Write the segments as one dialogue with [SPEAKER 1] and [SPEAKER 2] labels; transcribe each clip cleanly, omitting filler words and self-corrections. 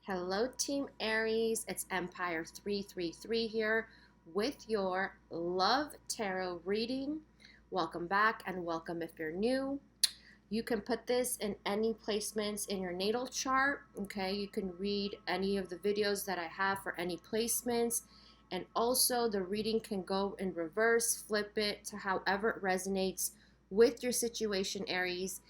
[SPEAKER 1] Hello, Team Aries. It's Empire 333 here with your Love Tarot reading. Welcome back and welcome if you're new. You can put this in any placements in your natal chart. Okay, you can read any of the videos that I have for any placements. And also, the reading can go in reverse, flip it to however it resonates with your situation, Aries.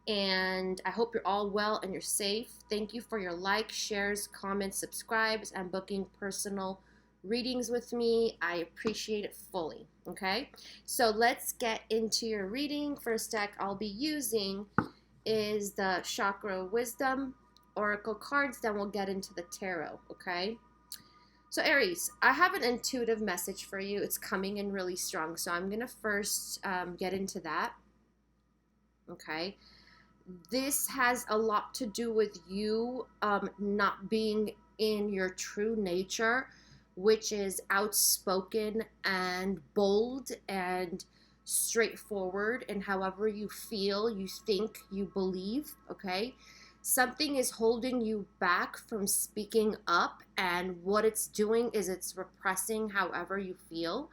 [SPEAKER 1] And I hope you're all well and you're safe. Thank you for your likes, shares, comments, subscribes, and booking personal readings with me. I appreciate it fully. Okay, so let's get into your reading. First deck I'll be using is the Chakra Wisdom Oracle cards. Then we'll get into the tarot. Okay, so Aries, I have an intuitive message for you. It's coming in really strong, so I'm gonna first get into that. Okay, this has a lot to do with you not being in your true nature, which is outspoken and bold and straightforward and however you feel, you think, you believe. Okay, something is holding you back from speaking up, and what it's doing is it's repressing however you feel,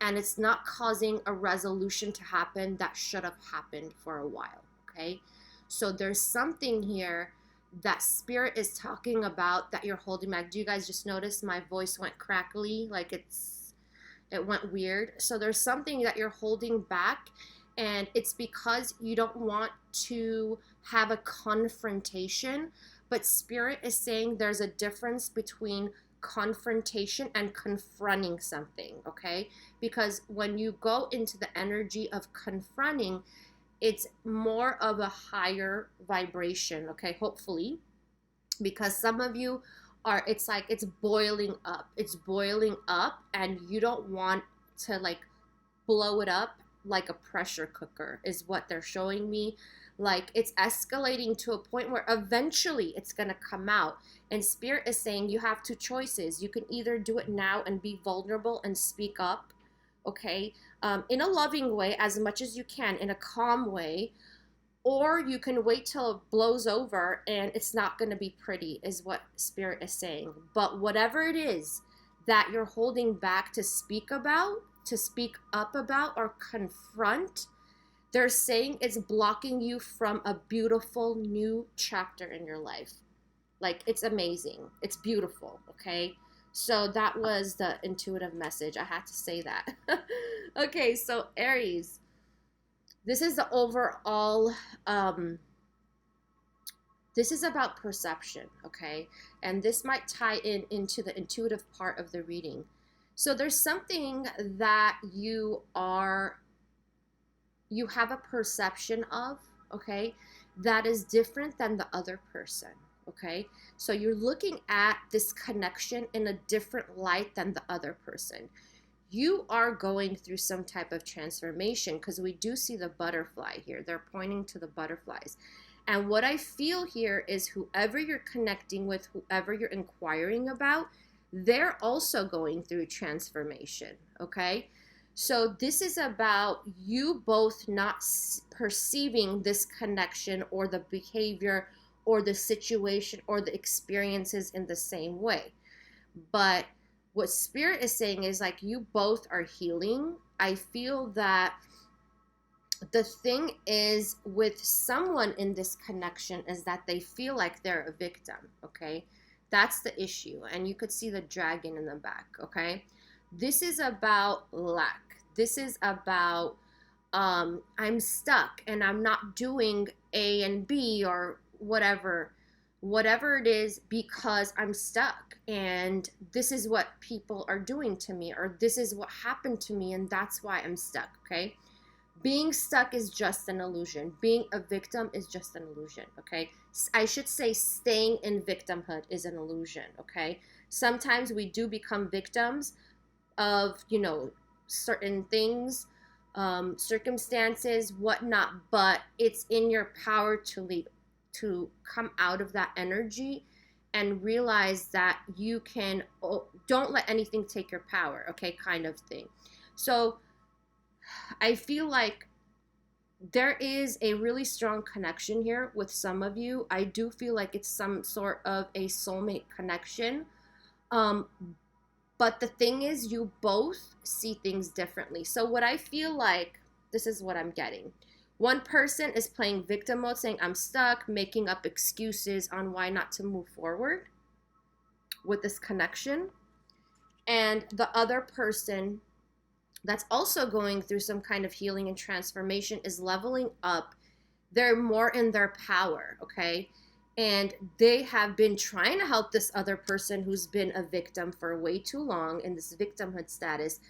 [SPEAKER 1] and it's not causing a resolution to happen that should have happened for a while. Okay, so there's something here that spirit is talking about that you're holding back. Do you guys just notice my voice went crackly? Like it went weird. So there's something that you're holding back, and it's because you don't want to have a confrontation. But spirit is saying there's a difference between confrontation and confronting something, okay? Because when you go into the energy of confronting, it's more of a higher vibration, okay, hopefully, because some of you are, it's like it's boiling up and you don't want to like blow it up like a pressure cooker is what they're showing me. Like it's escalating to a point where eventually it's going to come out, and spirit is saying you have two choices. You can either do it now and be vulnerable and speak up, okay, in a loving way as much as you can, in a calm way, or you can wait till it blows over and it's not going to be pretty, is what spirit is saying. But whatever it is that you're holding back to speak about, to speak up about, or confront, they're saying it's blocking you from a beautiful new chapter in your life. Like, it's amazing. It's beautiful, okay? So that was the intuitive message. I had to say that. Okay, so Aries, this is the overall, this is about perception, okay? And this might tie into the intuitive part of the reading. So there's something that you have a perception of, okay, that is different than the other person. Okay, so you're looking at this connection in a different light than the other person. You are going through some type of transformation, because we do see the butterfly here. They're pointing to the butterflies. And what I feel here is whoever you're connecting with, whoever you're inquiring about, they're also going through transformation, okay? So this is about you both not perceiving this connection or the behavior or the situation or the experiences in the same way. But what spirit is saying is like you both are healing. I feel that the thing is with someone in this connection is that they feel like they're a victim, okay? That's the issue. And you could see the dragon in the back, okay? This is about lack. This is about I'm stuck and I'm not doing A and B or whatever it is, because I'm stuck and this is what people are doing to me, or this is what happened to me and that's why I'm stuck, okay? Being stuck is just an illusion. Being a victim is just an illusion, okay? I should say staying in victimhood is an illusion, okay? Sometimes we do become victims of, certain things, circumstances, whatnot, but it's in your power to come out of that energy and realize that you can, don't let anything take your power, okay, kind of thing. So I feel like there is a really strong connection here with some of you. I do feel like it's some sort of a soulmate connection. Um, but the thing is, you both see things differently. So what I feel like, this is what I'm getting. One person is playing victim mode, saying, I'm stuck, making up excuses on why not to move forward with this connection. And the other person that's also going through some kind of healing and transformation is leveling up. They're more in their power, okay? And they have been trying to help this other person who's been a victim for way too long in this victimhood status.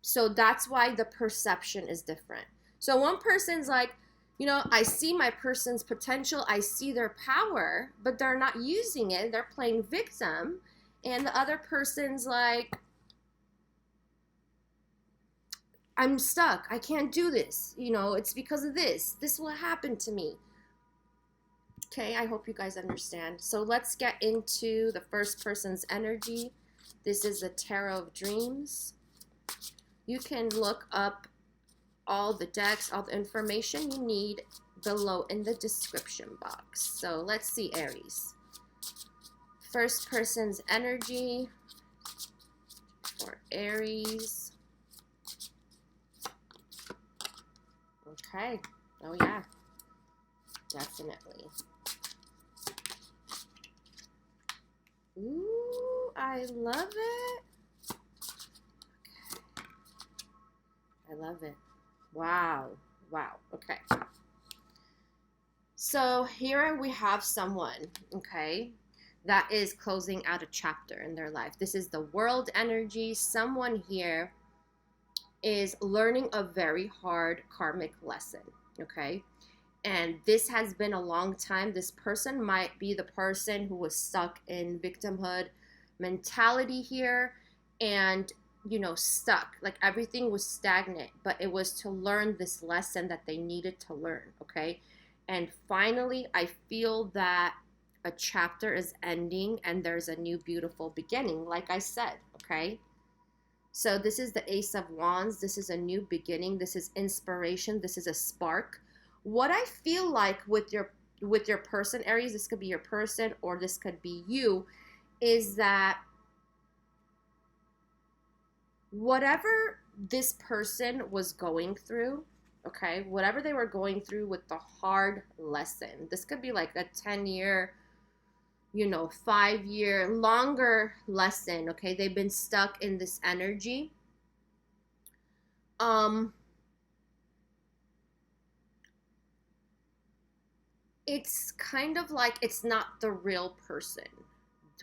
[SPEAKER 1] So that's why the perception is different. So one person's like, you know, I see my person's potential, I see their power, but they're not using it. They're playing victim. And the other person's like, I'm stuck. I can't do this. You know, it's because of this. This will happen to me. Okay, I hope you guys understand. So let's get into the first person's energy. This is the Tarot of Dreams. You can look up all the decks, all the information you need below in the description box. So let's see, Aries. First person's energy for Aries. Okay. Oh, yeah. Definitely. Ooh, I love it. Okay. I love it. Wow. Wow. Okay. So here we have someone, okay, that is closing out a chapter in their life. This is the world energy. Someone here is learning a very hard karmic lesson, okay? And this has been a long time. This person might be the person who was stuck in victimhood mentality here and, you know, stuck. Like everything was stagnant, but it was to learn this lesson that they needed to learn, okay? And finally, I feel that a chapter is ending and there's a new beautiful beginning, like I said, okay? So this is the Ace of Wands. This is a new beginning. This is inspiration. This is a spark. What I feel like with your person, Aries, this could be your person or this could be you, is that whatever this person was going through, okay, whatever they were going through with the hard lesson, this could be like a 10-year, you know, 5-year, longer lesson, okay? They've been stuck in this energy. It's kind of like it's not the real person,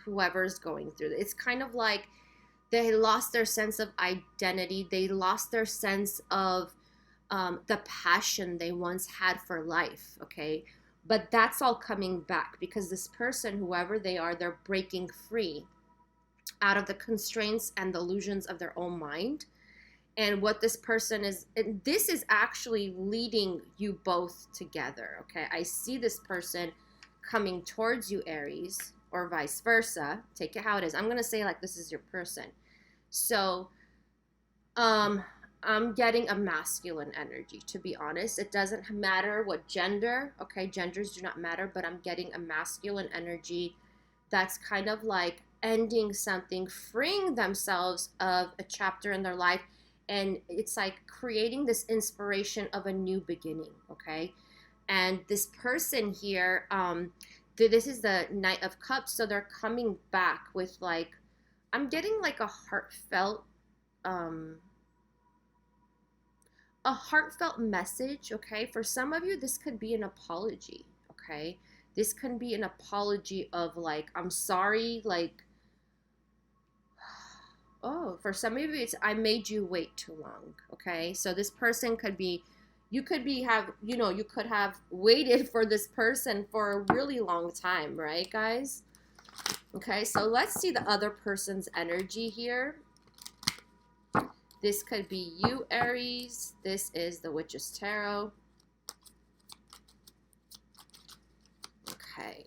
[SPEAKER 1] whoever's going through it. It's kind of like they lost their sense of identity. They lost their sense of the passion they once had for life, okay? But that's all coming back because this person, whoever they are, they're breaking free out of the constraints and the illusions of their own mind. And what this person is, and this is actually leading you both together, okay? I see this person coming towards you, Aries, or vice versa. Take it how it is. I'm going to say like this is your person. So, I'm getting a masculine energy, to be honest. It doesn't matter what gender, okay? Genders do not matter, but I'm getting a masculine energy that's kind of like ending something, freeing themselves of a chapter in their life. And it's like creating this inspiration of a new beginning, okay? And this person here, this is the Knight of Cups, so they're coming back with like, I'm getting like a heartfelt message, okay? For some of you, this could be an apology, okay? This can be an apology of like, I'm sorry, like, oh, for some of you, it's I made you wait too long, okay? So this person could be, you could have waited for this person for a really long time, right, guys? Okay, so let's see the other person's energy here. This could be you, Aries. This is the Witch's Tarot. Okay.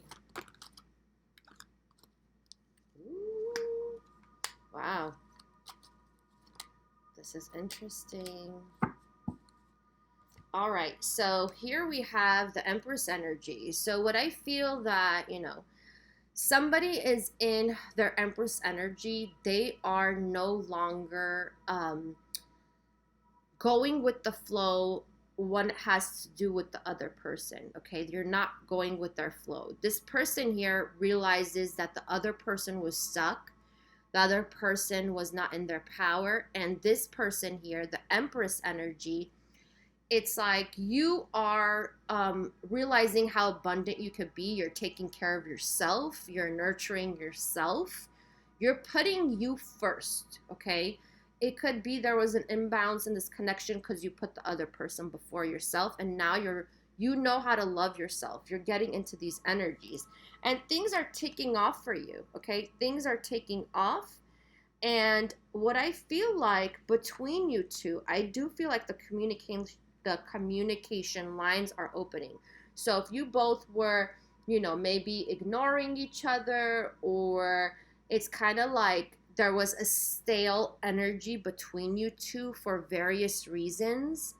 [SPEAKER 1] Ooh. Wow. This is interesting. All right, so here we have the Empress energy. So what I feel that, somebody is in their Empress energy, they are no longer going with the flow. One has to do with the other person, okay? You're not going with their flow. This person here realizes that the other person was stuck. The other person was not in their power. And this person here, the Empress energy, it's like you are realizing how abundant you could be. You're taking care of yourself. You're nurturing yourself. You're putting you first, okay? It could be there was an imbalance in this connection because you put the other person before yourself, and now you know how to love yourself. You're getting into these energies, and things are taking off for you, okay? Things are taking off. And what I feel like between you two, I do feel like the communication lines are opening. So if you both were, maybe ignoring each other, or it's kind of like there was a stale energy between you two for various reasons.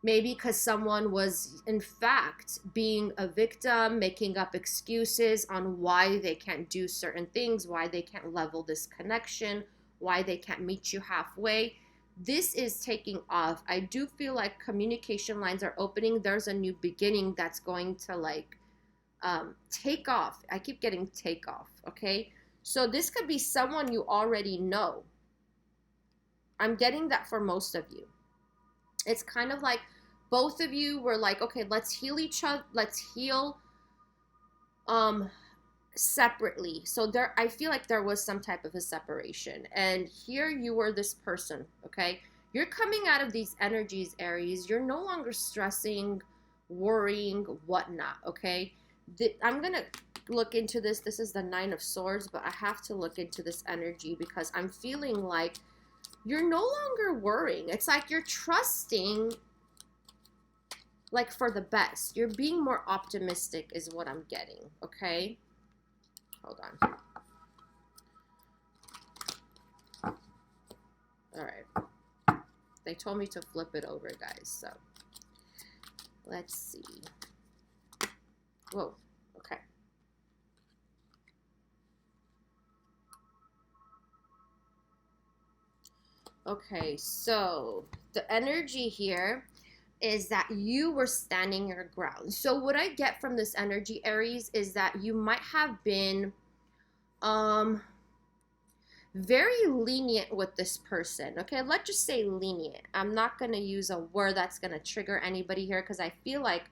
[SPEAKER 1] Maybe because someone was, in fact, being a victim, making up excuses on why they can't do certain things, why they can't level this connection, why they can't meet you halfway. This is taking off. I do feel like communication lines are opening. There's a new beginning that's going to take off. I keep getting take off, okay? So this could be someone you already know. I'm getting that for most of you. It's kind of like both of you were like, okay, let's heal each other. Let's heal separately. So I feel like there was some type of a separation. And here you were this person, okay? You're coming out of these energies, Aries. You're no longer stressing, worrying, whatnot, okay? I'm going to look into this. This is the Nine of Swords, but I have to look into this energy because I'm feeling like you're no longer worrying. It's like you're trusting, like, for the best. You're being more optimistic is what I'm getting, okay? Hold on. All right. They told me to flip it over, guys, so let's see. Whoa, okay. Okay, so the energy here is that you were standing your ground. So what I get from this energy, Aries, is that you might have been very lenient with this person. Okay, let's just say lenient. I'm not going to use a word that's going to trigger anybody here because I feel like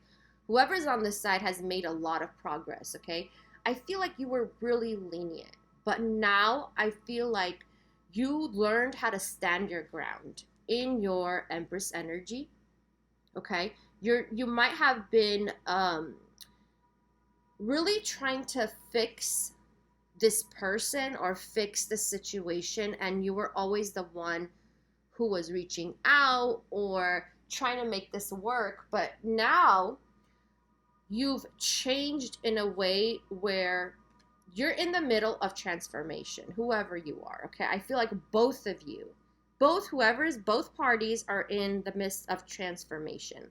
[SPEAKER 1] whoever's on this side has made a lot of progress, okay? I feel like you were really lenient, but now I feel like you learned how to stand your ground in your Empress energy. Okay, you might have been really trying to fix this person or fix the situation, and you were always the one who was reaching out or trying to make this work. But now you've changed in a way where you're in the middle of transformation, whoever you are, okay? I feel like both of you, both parties are in the midst of transformation.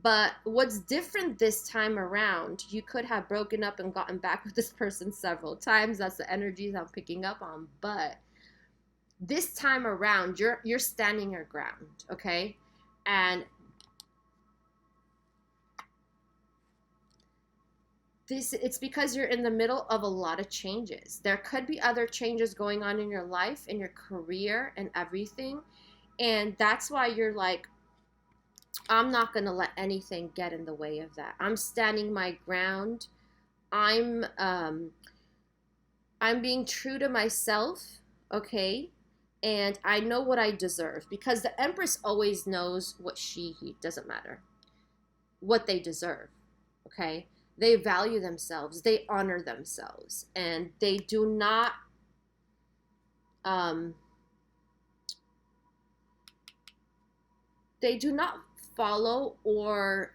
[SPEAKER 1] But what's different this time around, you could have broken up and gotten back with this person several times. That's the energies I'm picking up on. But this time around, you're standing your ground, okay? And it's because you're in the middle of a lot of changes. There could be other changes going on in your life, in your career, and everything. And that's why you're like, I'm not going to let anything get in the way of that. I'm standing my ground. I'm being true to myself, okay? And I know what I deserve, because the Empress always knows what he doesn't matter, what they deserve, okay? They value themselves, they honor themselves, and they do not follow or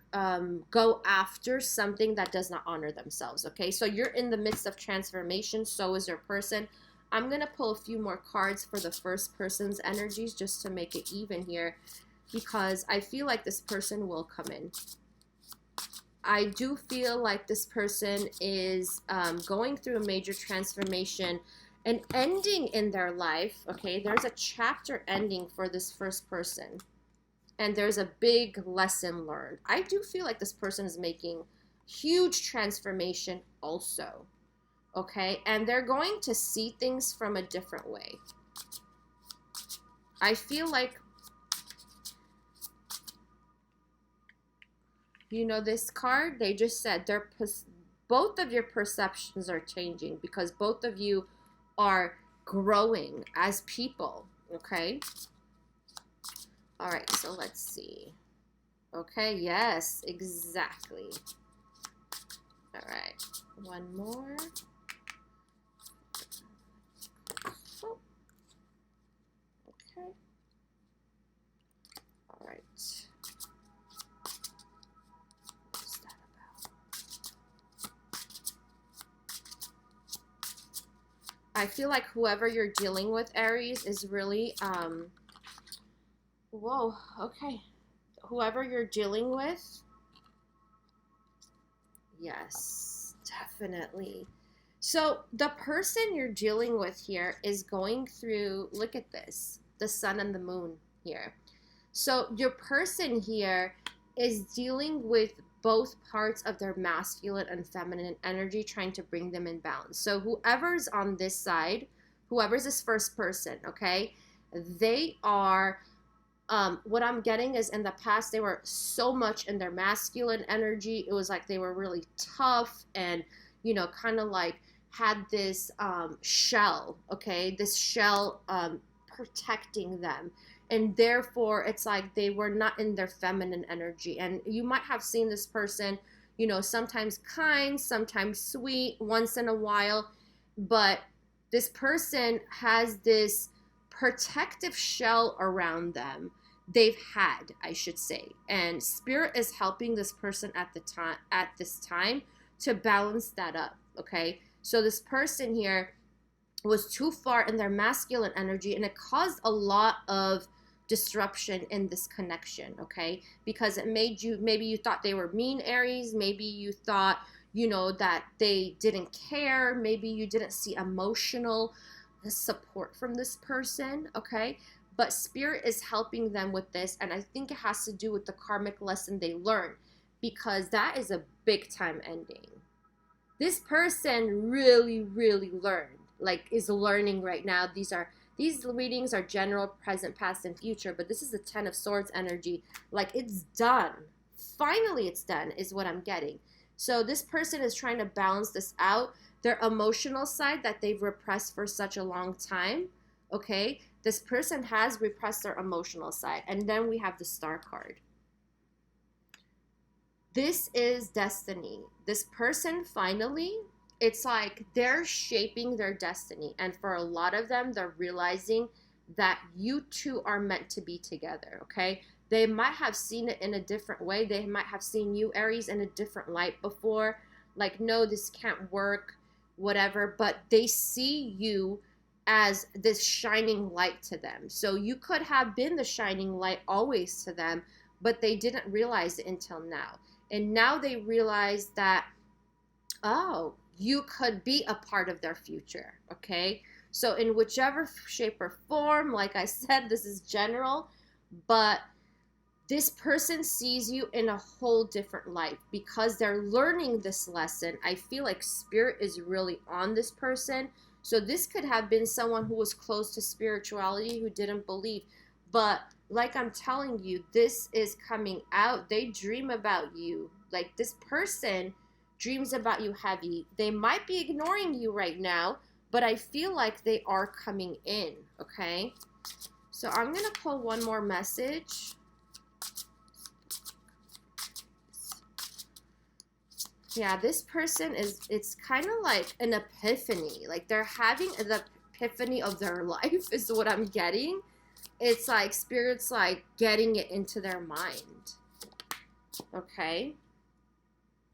[SPEAKER 1] go after something that does not honor themselves, okay? So you're in the midst of transformation, so is your person. I'm going to pull a few more cards for the first person's energies just to make it even here. because I feel like this person will come in. I do feel like this person is going through a major transformation, an ending in their life, okay? There's a chapter ending for this first person, and there's a big lesson learned. I do feel like this person is making huge transformation also, okay? And they're going to see things from a different way. I feel like, you know, this card, they just said both of your perceptions are changing because both of you are growing as people, okay? All right, so let's see. Okay, yes, exactly. All right, one more. Oh. Okay. All right. What's that about? I feel like whoever you're dealing with, Aries, is really, whoa, okay. Whoever you're dealing with, yes, definitely. So the person you're dealing with here is going through, look at this, the sun and the moon here. So your person here is dealing with both parts of their masculine and feminine energy, trying to bring them in balance. So whoever's on this side, whoever's this first person, okay, they are, what I'm getting is in the past, they were so much in their masculine energy. It was like they were really tough and, you know, kind of like had this shell, okay, this shell protecting them. And therefore, it's like they were not in their feminine energy. And you might have seen this person, you know, sometimes kind, sometimes sweet, once in a while. But this person has this protective shell around them. They've had, I should say. And spirit is helping this person at this time to balance that up, okay? So this person here was too far in their masculine energy, and it caused a lot of disruption in this connection, okay? Because it made you, maybe you thought they were mean, Aries. Maybe you thought, you know, that they didn't care. Maybe you didn't see emotional support from this person, okay? But spirit is helping them with this, and I think it has to do with the karmic lesson they learned, because that is a big time ending. This person really, really learned, like is learning right now. These readings are general, present, past, and future, but this is the 10 of Swords energy. Like, it's done. Finally, it's done, is what I'm getting. So this person is trying to balance this out. Their emotional side that they've repressed for such a long time, okay? This person has repressed their emotional side. And then we have the Star card. This is destiny. This person finally, it's like they're shaping their destiny. And for a lot of them, they're realizing that you two are meant to be together, okay? They might have seen it in a different way. They might have seen you, Aries, in a different light before. Like, no, this can't work, whatever. But they see you as this shining light to them. So you could have been the shining light always to them, but they didn't realize it until now. And now they realize that, oh, you could be a part of their future, okay? So in whichever shape or form, like I said, this is general, but this person sees you in a whole different light because they're learning this lesson. I feel like spirit is really on this person. So this could have been someone who was close to spirituality, who didn't believe. But like I'm telling you, this is coming out. They dream about you. Like, this person dreams about you heavy. They might be ignoring you right now, but I feel like they are coming in, okay? So I'm going to pull one more message. Yeah, this person is, it's kind of like an epiphany. Like, they're having the epiphany of their life is what I'm getting. It's like spirit's like getting it into their mind. Okay.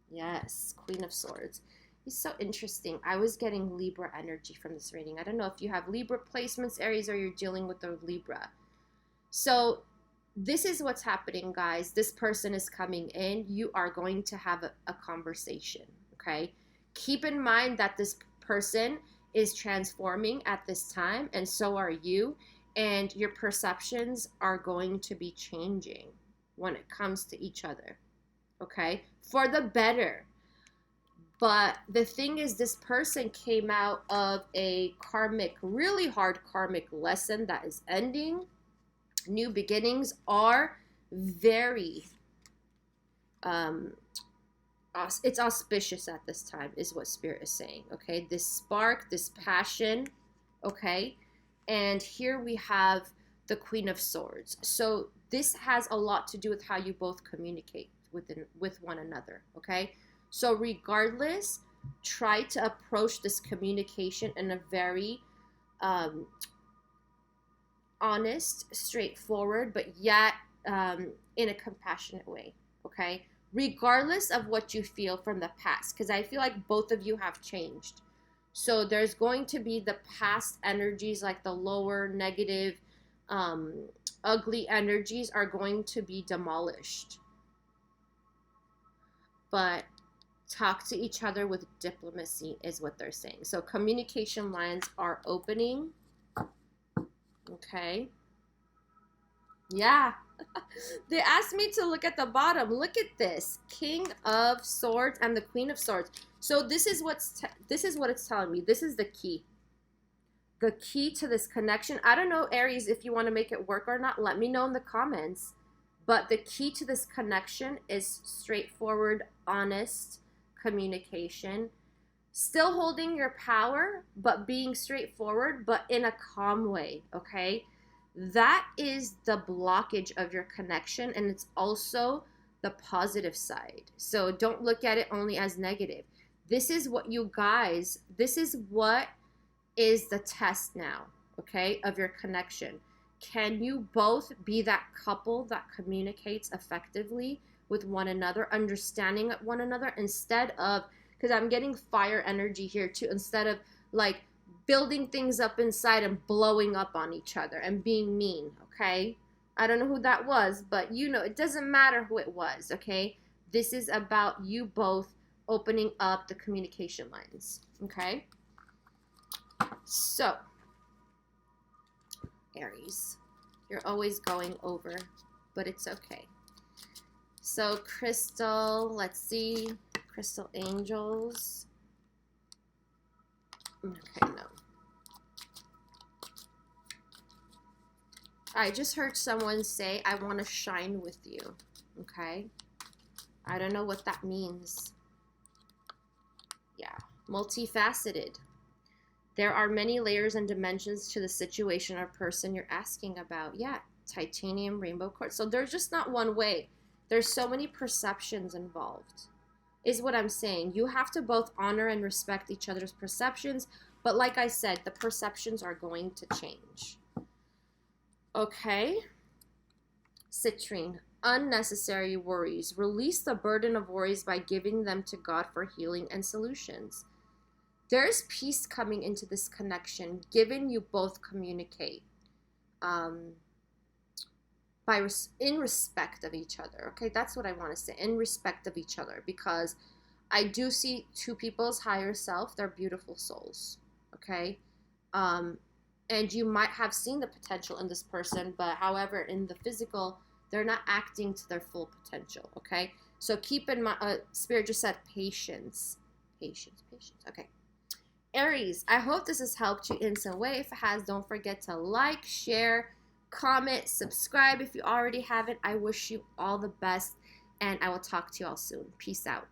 [SPEAKER 1] Yes, Queen of Swords. It's so interesting. I was getting Libra energy from this reading. I don't know if you have Libra placements, Aries, or you're dealing with a Libra. So this is what's happening, guys. This person is coming in. You are going to have a conversation, okay? Keep in mind that this person is transforming at this time, and so are you, and your perceptions are going to be changing when it comes to each other, okay? For the better. But the thing is, this person came out of a karmic, really hard karmic lesson that is ending. New beginnings are very, it's auspicious at this time, is what Spirit is saying, okay? This spark, this passion, okay? And here we have the Queen of Swords. So this has a lot to do with how you both communicate with one another, okay? So regardless, try to approach this communication in a very honest, straightforward, but yet in a compassionate way, okay? Regardless of what you feel from the past, because I feel like both of you have changed. So there's going to be the past energies, like the lower, negative, ugly energies are going to be demolished. But talk to each other with diplomacy is what they're saying. So communication lines are opening. Okay. Yeah. They asked me to look at the bottom. Look at this. King of Swords and the Queen of Swords. So this is what it's telling me. This is the key. The key to this connection. I don't know, Aries, if you want to make it work or not. Let me know in the comments. But the key to this connection is straightforward, honest communication. Still holding your power, but being straightforward, but in a calm way, okay? That is the blockage of your connection, and it's also the positive side. So don't look at it only as negative. This is what you guys, this is what is the test now, okay, of your connection. Can you both be that couple that communicates effectively with one another, understanding one another, instead of, because I'm getting fire energy here too, instead of like building things up inside and blowing up on each other and being mean, okay? I don't know who that was, but you know, it doesn't matter who it was, okay? This is about you both opening up the communication lines, okay? So, Aries, you're always going over, but it's okay. So, Crystal, let's see. Crystal Angels. Okay, no. I just heard someone say, I want to shine with you. Okay? I don't know what that means. Yeah. Multifaceted. There are many layers and dimensions to the situation or person you're asking about. Yeah. Titanium, rainbow quartz. So there's just not one way. There's so many perceptions involved, is what I'm saying. You have to both honor and respect each other's perceptions. But like I said, the perceptions are going to change. Okay. Citrine. Unnecessary worries. Release the burden of worries by giving them to God for healing and solutions. There's peace coming into this connection, given you both communicate in respect of each other. Okay, that's what I want to say, in respect of each other, because I do see two people's higher self. They're beautiful souls. Okay, and you might have seen the potential in this person, but however, in the physical, they're not acting to their full potential. Okay, so keep in mind, Spirit just said patience. Patience. Okay. Aries, I hope this has helped you in some way. If it has, don't forget to like, share, comment, subscribe if you already haven't. I wish you all the best, and I will talk to you all soon. Peace out.